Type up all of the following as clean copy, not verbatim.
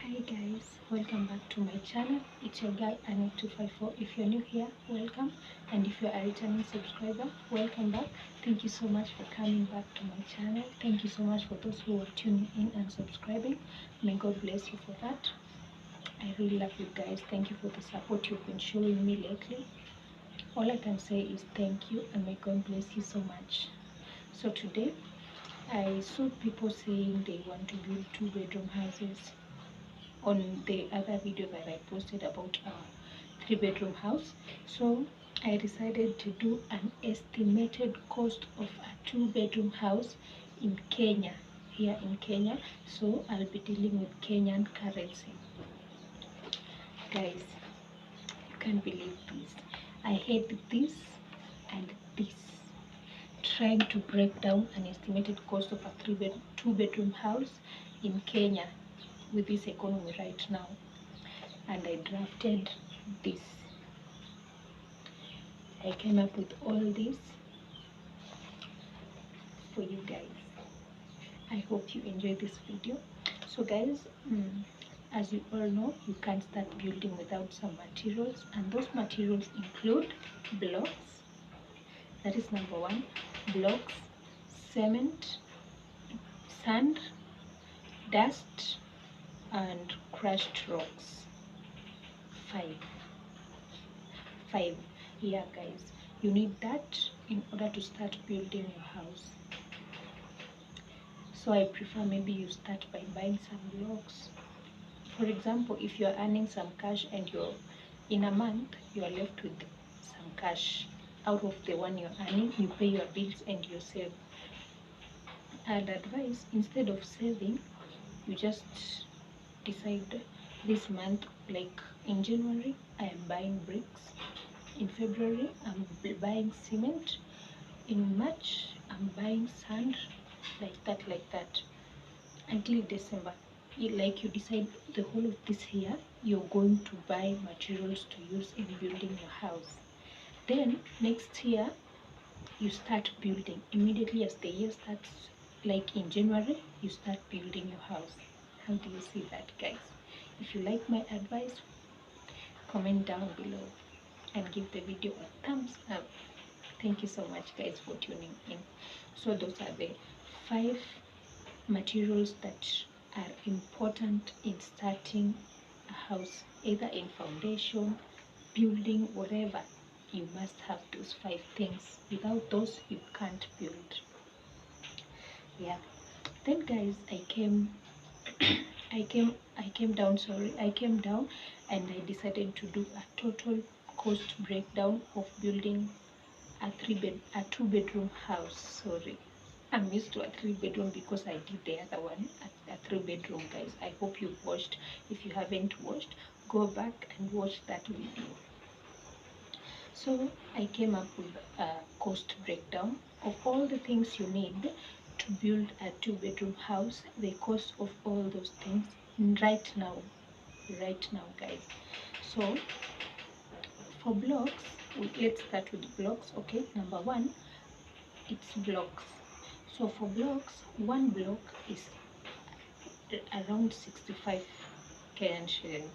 Hi guys, welcome back to my channel. It's your girl Annie254. If you're new here, welcome, and if you're a returning subscriber, welcome back. Thank you so much for coming back to my channel. Thank you so much for those who are tuning in and subscribing. May God bless you for that. I really love you guys. Thank you for the support you've been showing me lately. All I can say is thank you and may God bless you so much. So today I saw people saying they want to build 2-bedroom houses on the other video that I posted about a 3-bedroom house. So I decided to do an estimated cost of a 2-bedroom house in Kenya, here in Kenya. So I'll be dealing with Kenyan currency. Guys, you can't believe this. I had this and this. Trying to break down an estimated cost of a 2-bedroom house in Kenya with this economy right now, and I drafted this. I came up with all this for you guys. I hope you enjoy this video. So guys, as you all know, you can't start building without some materials, and those materials include blocks, that is number one, blocks, cement, sand, dust, and crushed rocks. Five. Yeah guys, you need that in order to start building your house. So I prefer maybe you start by buying some blocks. For example, if you're earning some cash and you're in a month you are left with some cash out of the one you're earning, you pay your bills and you save. I'd advise, instead of saving, you just decide this month, like in January I am buying bricks, in February I'm buying cement, in March I'm buying sand, like that until December. Like you decide the whole of this year you're going to buy materials to use in building your house. Then next year you start building immediately as the year starts, like in January you start building your house. How do you see that, guys? If you like my advice, comment down below and give the video a thumbs up. Thank you so much guys for tuning in. So those are the 5 materials that are important in starting a house, either in foundation, building, whatever. You must have those 5 things. Without those you can't build. Yeah. Then guys, I came down and I decided to do a total cost breakdown of building a 2-bedroom house. Sorry, I'm used to a 3-bedroom because I did the other one a 3-bedroom, guys. I hope you've watched. If you haven't watched, go back and watch that video. So I came up with a cost breakdown of all the things you need to build a 2-bedroom house, the cost of all those things right now, guys. So for blocks, let's start with blocks. Okay, number one, it's blocks. So for blocks, one block is around 65 Kenyan shillings.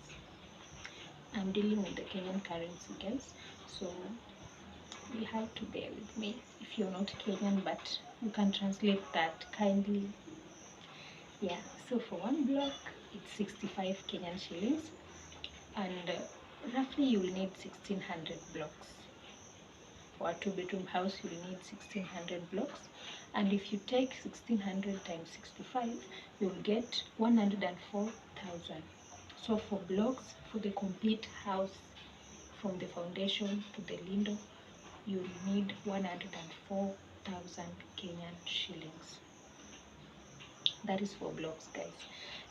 I'm dealing with the Kenyan currency, guys, so you have to bear with me if you're not Kenyan, but you can translate that kindly. Yeah, so for one block it's 65 Kenyan shillings, and roughly you will need 1600 blocks. For a 2-bedroom house you will need 1600 blocks, and if you take 1600 times 65 you'll get 104,000. So for blocks, for the complete house from the foundation to the lintel, you need 104,000 Kenyan shillings. That is for blocks, guys.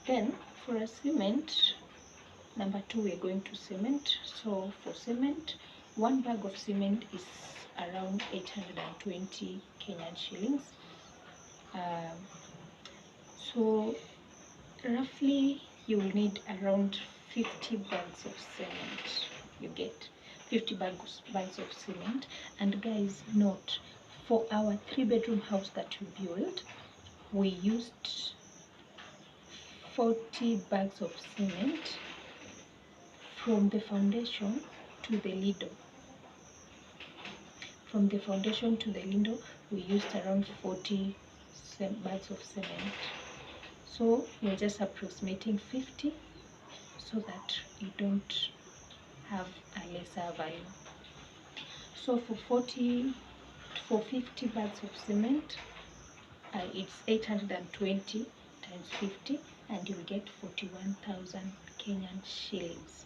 Then for a cement, number 2, we're going to cement. So for cement, one bag of cement is around 820 Kenyan shillings. So roughly you will need around 50 bags of cement. You get 50 bags of cement. And guys, note, for our 3-bedroom house that we built, we used 40 bags of cement from the foundation to the lintel. From the foundation to the lintel, we used around 40 bags of cement. So we're just approximating 50 so that you don't have a lesser value. So for 50 bags of cement, it's 820 times 50, and you'll get 41,000 Kenyan shillings.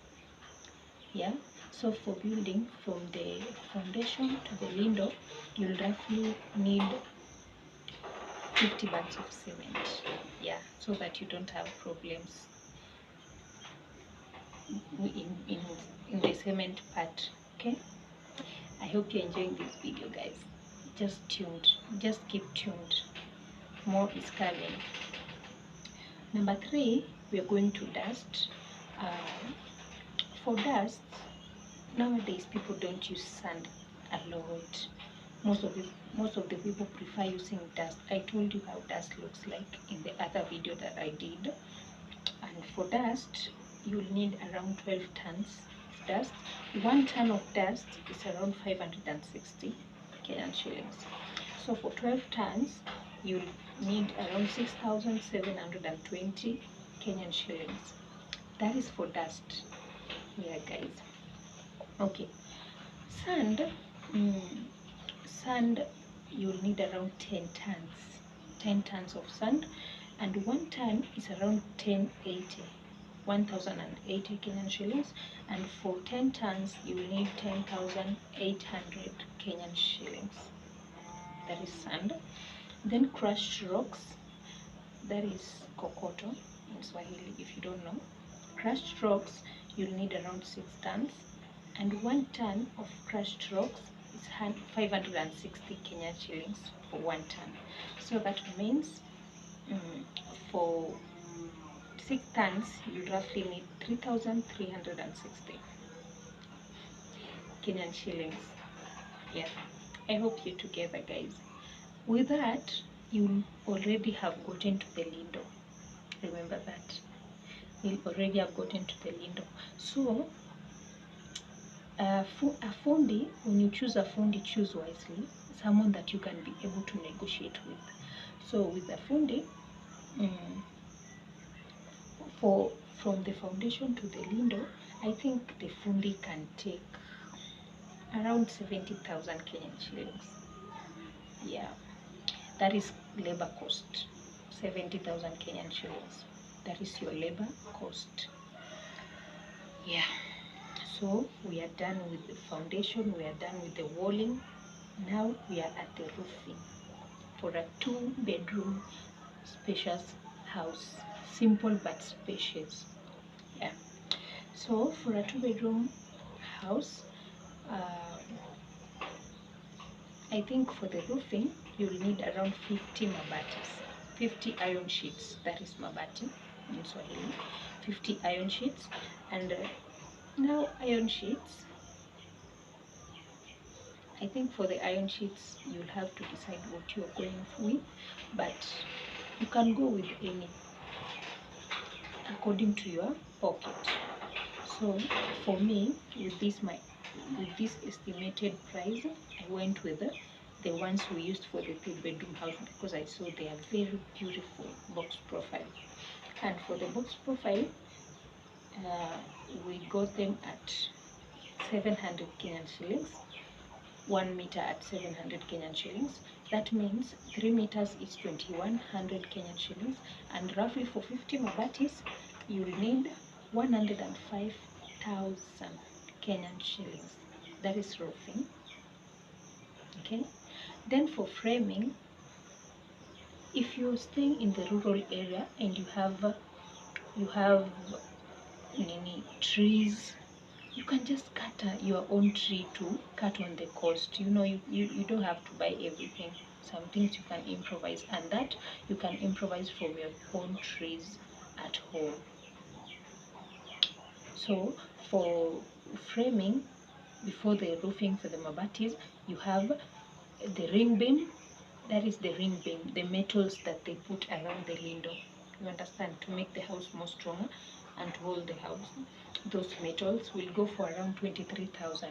Yeah, so for building from the foundation to the lintel, you'll roughly need 50 bags of cement. Yeah, so that you don't have problems in the cement part. Okay, I hope you're enjoying this video, guys. Just keep tuned, more is coming. Number 3, we are going to dust. For dust, nowadays people don't use sand a lot. Most of the people prefer using dust. I told you how dust looks like in the other video that I did. And for dust, you'll need around 12 tons of dust. 1 ton of dust is around 560 Kenyan shillings. So for 12 tons, you'll need around 6,720 Kenyan shillings. That is for dust. Yeah, guys. Okay. Sand. Sand, you'll need around 10 tons. 10 tons of sand, and 1 ton is around 1,080 Kenyan shillings, and for 10 tons you will need 10,800 Kenyan shillings. That is sand. Then crushed rocks, that is kokoto in Swahili if you don't know. Crushed rocks, you'll need around 6 tons, and 1 ton of crushed rocks is 560 Kenyan shillings for 1 ton. So that means for 6 tons, you roughly need 3,360 Kenyan shillings. Yeah, I hope you're together, guys. With that, you already have gotten to the lintel. Remember that. You already have gotten to the lintel. So, a fundi, when you choose a fundi, choose wisely. Someone that you can be able to negotiate with. So, with a fundi, from the foundation to the lintel, I think the fundi can take around 70,000 Kenyan shillings. Yeah, that is labor cost. 70,000 Kenyan shillings. That is your labor cost. Yeah. So we are done with the foundation. We are done with the walling. Now we are at the roofing for a 2-bedroom spacious house. Simple but spacious. Yeah. So for a 2-bedroom house, I think for the roofing, you'll need around 50 mabatis, 50 iron sheets. That is mabati in Swahili, 50 iron sheets. And now iron sheets, I think for the iron sheets, you'll have to decide what you're going with, but you can go with any according to your pocket. So for me, with this estimated price, I went with the ones we used for the 2-bedroom house because I saw they are very beautiful box profile. And for the box profile, we got them at 700 Kenyan shillings. 1 meter at 700 Kenyan shillings. That means 3 meters is 2,100 Kenyan shillings. And roughly for 50 mabatis, you'll need 105,000 Kenyan shillings. That is roofing. Okay. Then for framing, if you're staying in the rural area and you have trees, you can just cut your own tree to cut on the cost. You know, you don't have to buy everything. Some things you can improvise, and that you can improvise from your own trees at home. So for framing, before the roofing for the mabatis, you have the ring beam. That is the ring beam, the metals that they put around the lintel. You understand? To make the house more stronger and to hold the house. Those metals will go for around 23,000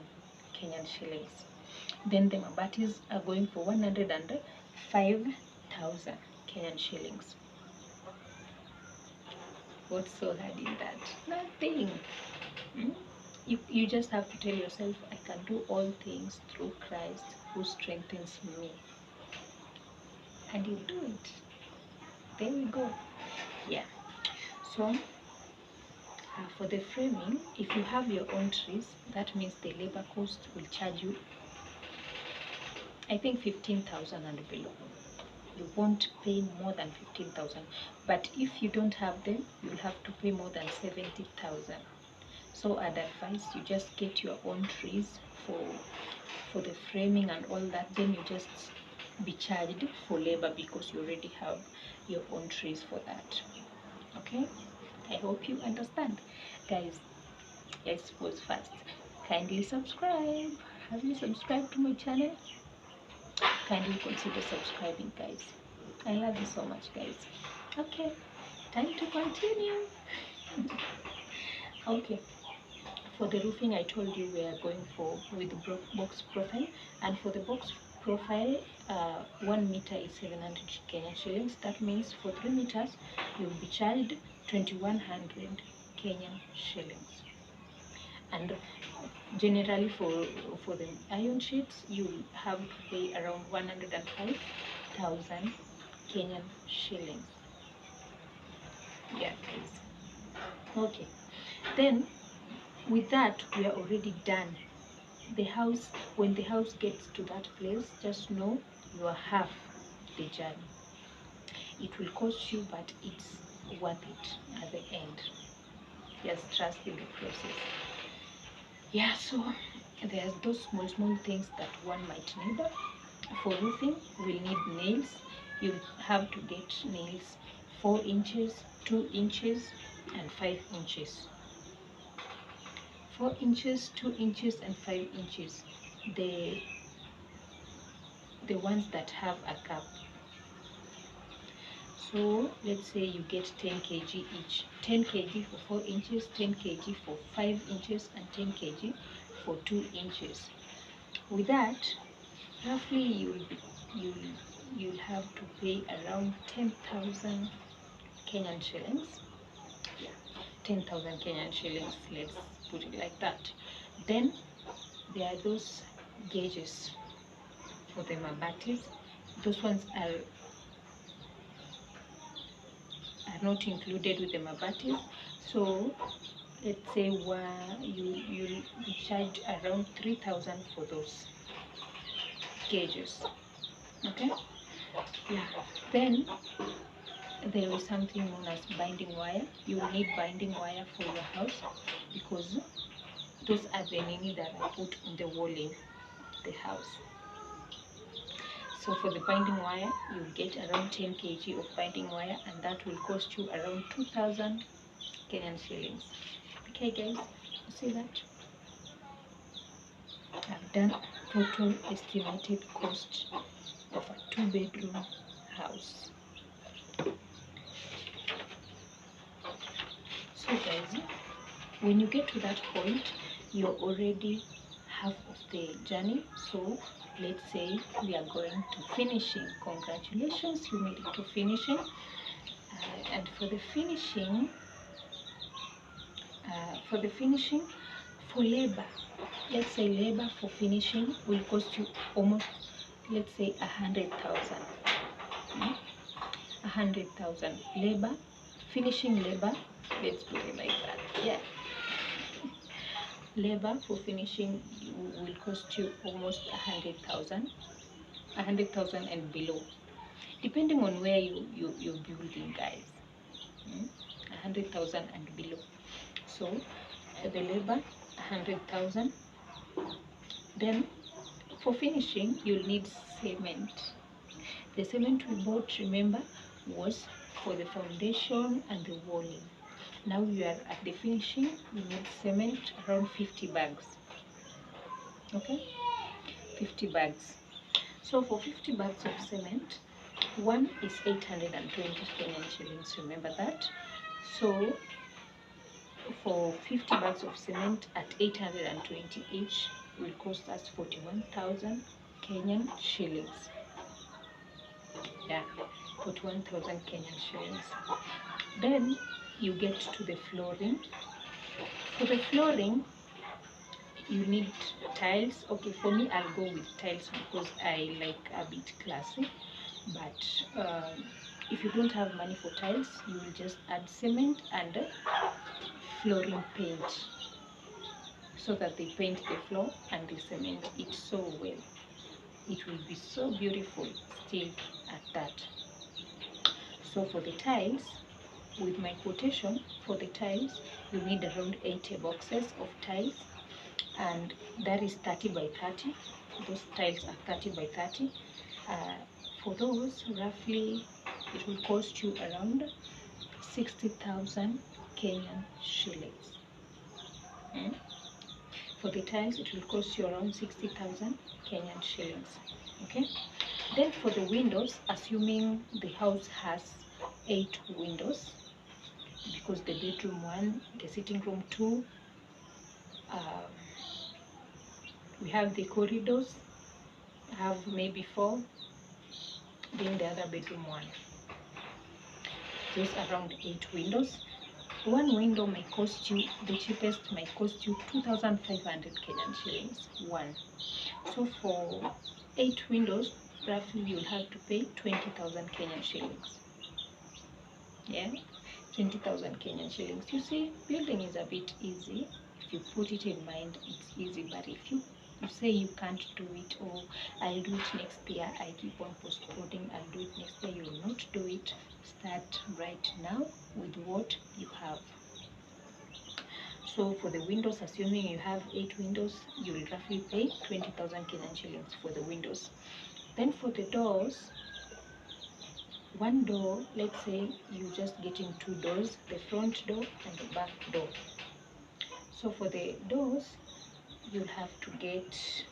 Kenyan shillings. Then the mabatis are going for 105,000 Kenyan shillings. What's so hard in that? Nothing. You just have to tell yourself, I can do all things through Christ who strengthens me. And you do it. There we go. Yeah. So, for the framing, if you have your own trees, that means the labor cost will charge you, I think, 15,000 and below. You won't pay more than 15,000. But if you don't have them, you'll have to pay more than 70,000. So I'd advise you just get your own trees for the framing and all that. Then you just be charged for labor because you already have your own trees for that. Okay? I hope you understand. Guys, yes, was fast. Kindly subscribe. Have you subscribed to my channel? Kindly consider subscribing, guys. I love you so much, guys. Okay, time to continue. Okay, for the roofing, I told you we are going for with the box profile, and for the box profile, 1 meter is 700 Kenyan shillings. That means for 3 meters, you will be charged 2,100 Kenyan shillings. And generally for the iron sheets, you have to pay around 105,000 Kenyan shillings. Yeah, guys. Okay, then with that we are already done. The house, when the house gets to that place, just know you are half the journey. It will cost you, but it's worth it at the end. Just trust in the process. Yeah, so there's those small things that one might need. For roofing, we'll need nails. You'll have to get nails 4 inches, 2 inches, and 5 inches. 4 inches, 2 inches, and 5 inches. The ones that have a cup. So let's say you get 10 kg each. 10 kg for 4 inches, 10 kg for 5 inches, and 10 kg for 2 inches. With that, roughly you'll have to pay around 10,000 Kenyan shillings. Yeah, 10,000 Kenyan shillings. Let's put it like that. Then there are those gauges for the mabatis. Those ones are not included with the mabatis. So let's say you'll be charged around 3,000 for those gauges. Okay? Yeah. Then there is something known as binding wire. You will need binding wire for your house because those are the nini that are put on the walling of the house. So for the binding wire, you get around 10 kg of binding wire, and that will cost you around 2,000 Kenyan shillings. Okay, guys, you see that? I've done total estimated cost of a 2-bedroom house. So guys, when you get to that point, you're already half of the journey. So let's say we are going to finishing. Congratulations, you made it to finishing. And for the finishing, for labor, let's say labor for finishing will cost you almost, let's say, 100,000. 100,000 labor, finishing labor. Let's put it like that. Yeah. Labor for finishing will cost you almost 100,000, 100,000 and below, depending on where you're building, guys. 100,000 and below. So the labor 100,000. Then for finishing, you'll need cement. The cement we bought, remember, was for the foundation and the walling. Now you are at the finishing, you need cement around 50 bags. Okay, 50 bags. So for 50 bags of cement, One is 820 Kenyan shillings, remember that. So for 50 bags of cement at 820 each will cost us 41,000 Kenyan shillings. Yeah, 41,000 Kenyan shillings. Then you get to the flooring. For the flooring, you need tiles. Okay, for me, I'll go with tiles because I like a bit classy. But if you don't have money for tiles, you will just add cement and flooring paint, so that they paint the floor and they cement it so well. It will be so beautiful still at that. So for the tiles, with my quotation, for the tiles, you need around 80 boxes of tiles, and that is 30 by 30. Those tiles are 30 by 30. For those, roughly, it will cost you around 60,000 Kenyan shillings. For the tiles, it will cost you around 60,000 Kenyan shillings. Okay. Then for the windows, assuming the house has 8 windows, because the bedroom 1, the sitting room 2, we have the corridors, have maybe 4, then the other bedroom 1. Those around 8 windows. One window may cost you, the cheapest might cost you 2,500 Kenyan shillings. One. So for 8 windows, roughly you'll have to pay 20,000 Kenyan shillings. Yeah, 20,000 Kenyan shillings. You see, building is a bit easy. If you put it in mind, it's easy. But if you say you can't do it, or I'll do it next year, I keep on postponing, I'll do it next year, you will not do it. Start right now with what you have. So for the windows, assuming you have 8 windows, you will roughly pay 20,000 Kenyan shillings for the windows. Then for the doors, one door, let's say you just getting 2 doors, the front door and the back door. So for the doors, you'll have to get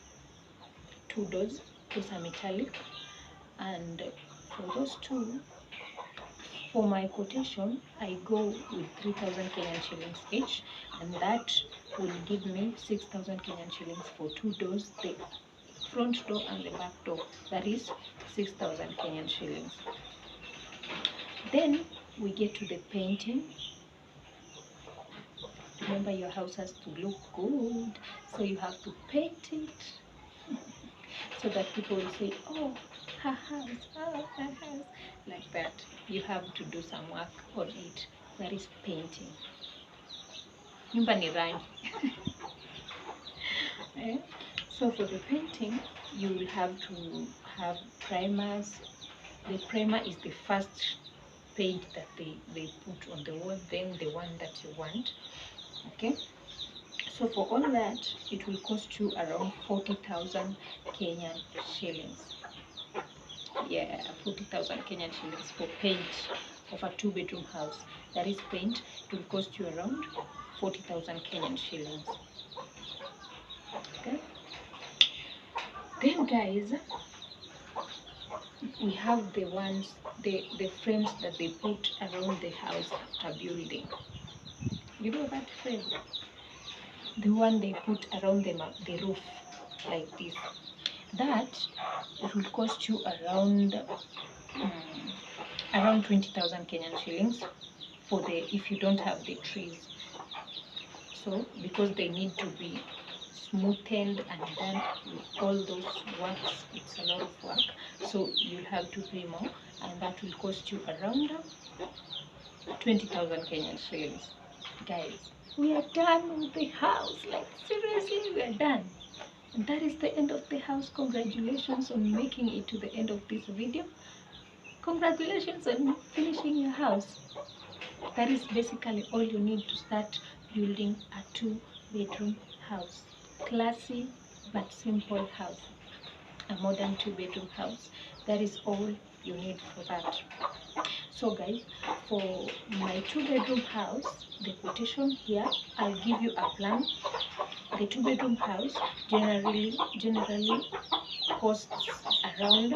2 doors, those are metallic, and for those 2, for my quotation, I go with 3,000 Kenyan shillings each, and that will give me 6,000 Kenyan shillings for 2 doors, the front door and the back door. That is 6,000 Kenyan shillings. Then we get to the painting. Remember, your house has to look good, so you have to paint it so that people will say, oh, her house, oh, her house, like that. You have to do some work on it. That is painting. Nyumba ni rangi. So for the painting, you will have to have primers. The primer is the first paint that they put on the wall, then the one that you want. Okay. So for all that, it will cost you around 40,000 Kenyan shillings. Yeah, 40,000 Kenyan shillings for paint of a 2-bedroom house. That is paint. It will cost you around 40,000 Kenyan shillings. Okay. Then guys, we have the ones, the frames that they put around the house after building. You know that frame? The one they put around the roof, like this. That, it will cost you around 20,000 Kenyan shillings for the, if you don't have the trees. So because they need to be smoothened and done with all those works, it's a lot of work. So you'll have to pay more, and that will cost you around 20,000 Kenyan shillings. Guys, we are done with the house. Like seriously, we are done. And that is the end of the house. Congratulations on making it to the end of this video. Congratulations on finishing your house. That is basically all you need to start building a 2-bedroom house. Classy but simple house. A modern 2-bedroom house. That is all you need for that. So guys, for my 2-bedroom house, the quotation here, I'll give you a plan. The 2-bedroom house generally costs around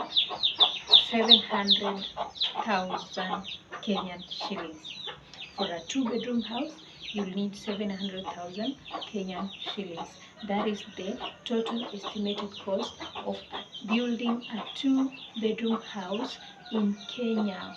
700,000 Kenyan shillings. For a 2-bedroom house, you'll need 700,000 Kenyan shillings. That is the total estimated cost of building a 2-bedroom house in Kenya.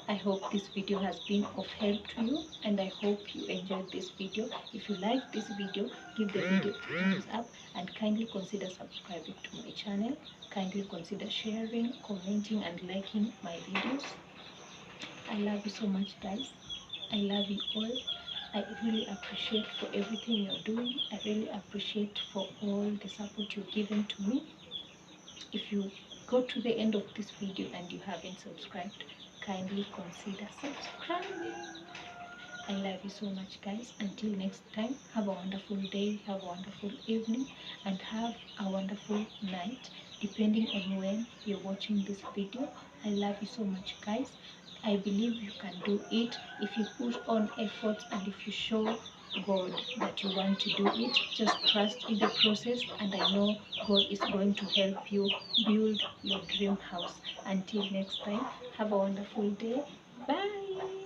I hope this video has been of help to you, and I hope you enjoyed this video. If you like this video, give the video a thumbs up and kindly consider subscribing to my channel. Kindly consider sharing, commenting and liking my videos. I love you so much, guys. I love you all. I really appreciate for everything you're doing. I really appreciate for all the support you've given to me. If you go to the end of this video and you haven't subscribed, kindly consider subscribing. I love you so much, guys. Until next time, have a wonderful day, have a wonderful evening, and have a wonderful night, depending on when you're watching this video. I love you so much, guys. I believe you can do it if you put on efforts and if you show God that you want to do it. Just trust in the process, and I know God is going to help you build your dream house. Until next time, have a wonderful day. Bye.